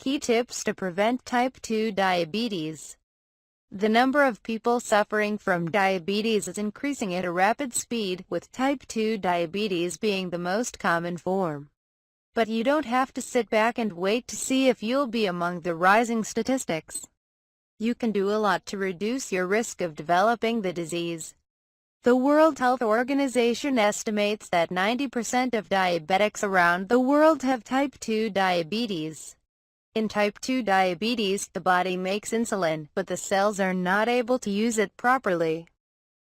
Key tips to prevent type 2 diabetes. The number of people suffering from diabetes is increasing at a rapid speed, with type 2 diabetes being the most common form. But you don't have to sit back and wait to see if you'll be among the rising statistics. You can do a lot to reduce your risk of developing the disease. The World Health Organization estimates that 90% of diabetics around the world have type 2 diabetes. In type 2 diabetes, the body makes insulin, but the cells are not able to use it properly.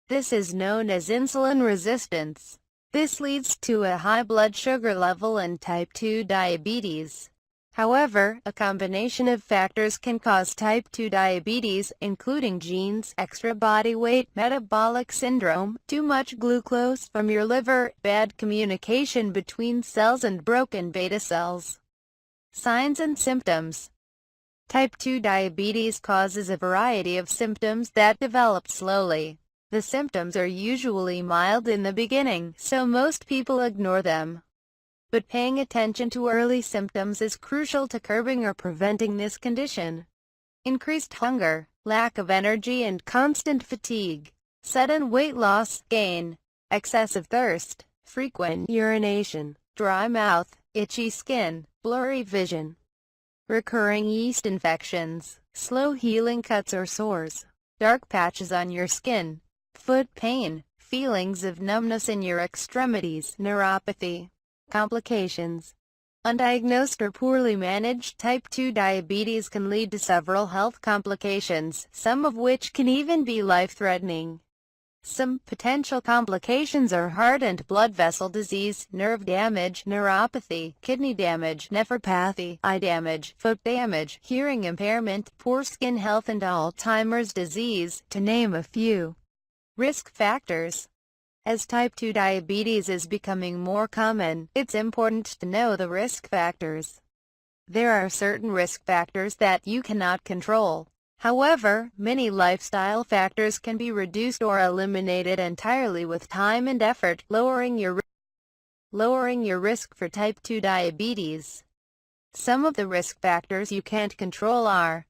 This is known as insulin resistance. This leads to a high blood sugar level and type 2 diabetes. However, a combination of factors can cause type 2 diabetes, including genes, extra body weight, metabolic syndrome, too much glucose from your liver, bad communication between cells and broken beta cells. Signs and symptoms. Type 2 diabetes causes a variety of symptoms that develop slowly. The symptoms are usually mild in the beginning, so most people ignore them. But paying attention to early symptoms is crucial to curbing or preventing this condition. Increased hunger, lack of energy and constant fatigue, sudden weight loss, gain, excessive thirst, frequent urination, dry mouth, itchy skin, blurry vision, recurring yeast infections, slow healing cuts or sores, dark patches on your skin, foot pain, feelings of numbness in your extremities, neuropathy. Complications. Undiagnosed or poorly managed type 2 diabetes can lead to several health complications, some of which can even be life-threatening. Some potential complications are heart and blood vessel disease, nerve damage, neuropathy, kidney damage, nephropathy, eye damage, foot damage, hearing impairment, poor skin health and Alzheimer's disease, to name a few. Risk factors. As type 2 diabetes is becoming more common, it's important to know the risk factors. There are certain risk factors that you cannot control. However, many lifestyle factors can be reduced or eliminated entirely with time and effort, lowering your risk for type 2 diabetes. Some of the risk factors you can't control are: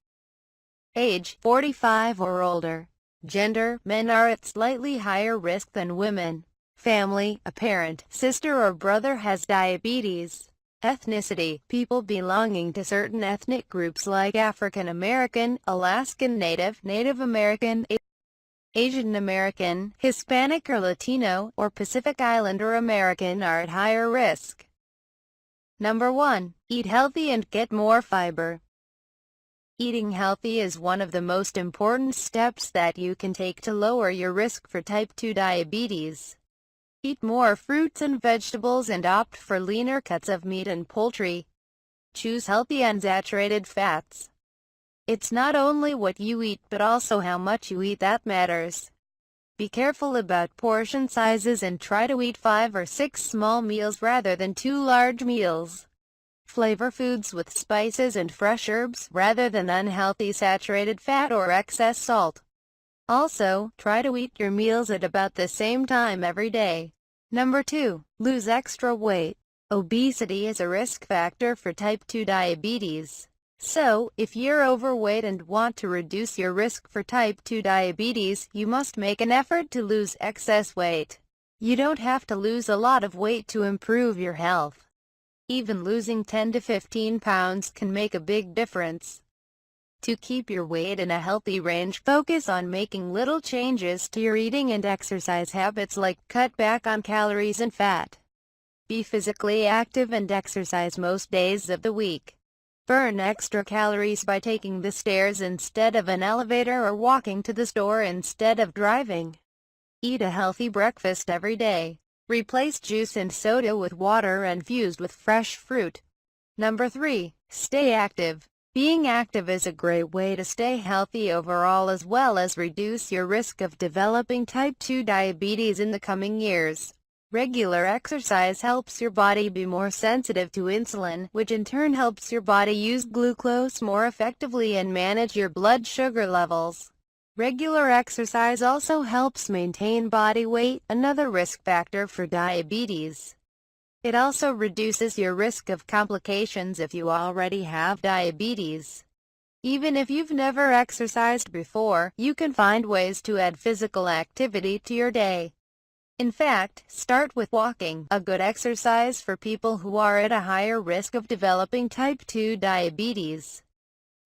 age, 45 or older. Gender, men are at slightly higher risk than women. Family, a parent, sister or brother has diabetes. Ethnicity, people belonging to certain ethnic groups like African American, Alaskan Native, Native American, Asian American, Hispanic or Latino, or Pacific Islander American are at higher risk. Number 1. Eat healthy and get more fiber. Eating healthy is one of the most important steps that you can take to lower your risk for type 2 diabetes. Eat more fruits and vegetables and opt for leaner cuts of meat and poultry. Choose healthy unsaturated fats. It's not only what you eat but also how much you eat that matters. Be careful about portion sizes and try to eat 5 or 6 small meals rather than 2 large meals. Flavor foods with spices and fresh herbs rather than unhealthy saturated fat or excess salt. Also, try to eat your meals at about the same time every day. Number 2. Lose extra weight. Obesity is a risk factor for type 2 diabetes. So, if you're overweight and want to reduce your risk for type 2 diabetes, you must make an effort to lose excess weight. You don't have to lose a lot of weight to improve your health. Even losing 10 to 15 pounds can make a big difference. To keep your weight in a healthy range, focus on making little changes to your eating and exercise habits like cut back on calories and fat. Be physically active and exercise most days of the week. Burn extra calories by taking the stairs instead of an elevator or walking to the store instead of driving. Eat a healthy breakfast every day. Replace juice and soda with water infused with fresh fruit. Number 3. Stay active. Being active is a great way to stay healthy overall as well as reduce your risk of developing type 2 diabetes in the coming years. Regular exercise helps your body be more sensitive to insulin, which in turn helps your body use glucose more effectively and manage your blood sugar levels. Regular exercise also helps maintain body weight, another risk factor for diabetes. It also reduces your risk of complications if you already have diabetes. Even if you've never exercised before, you can find ways to add physical activity to your day. In fact, start with walking, a good exercise for people who are at a higher risk of developing type 2 diabetes.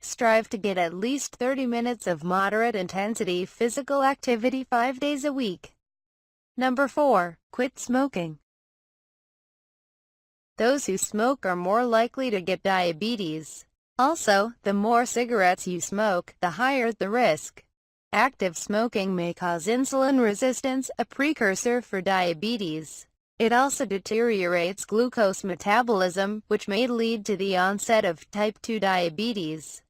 Strive to get at least 30 minutes of moderate intensity physical activity 5 days a week. Number 4. Quit smoking. Those who smoke are more likely to get diabetes. Also, the more cigarettes you smoke, the higher the risk. Active smoking may cause insulin resistance, a precursor for diabetes. It also deteriorates glucose metabolism, which may lead to the onset of type 2 diabetes.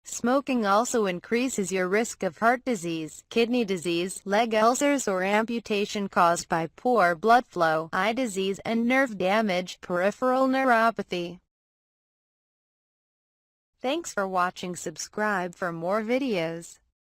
Smoking also increases your risk of heart disease, kidney disease, leg ulcers or amputation caused by poor blood flow, eye disease and nerve damage, peripheral neuropathy. Thanks for watching. Subscribe for more videos.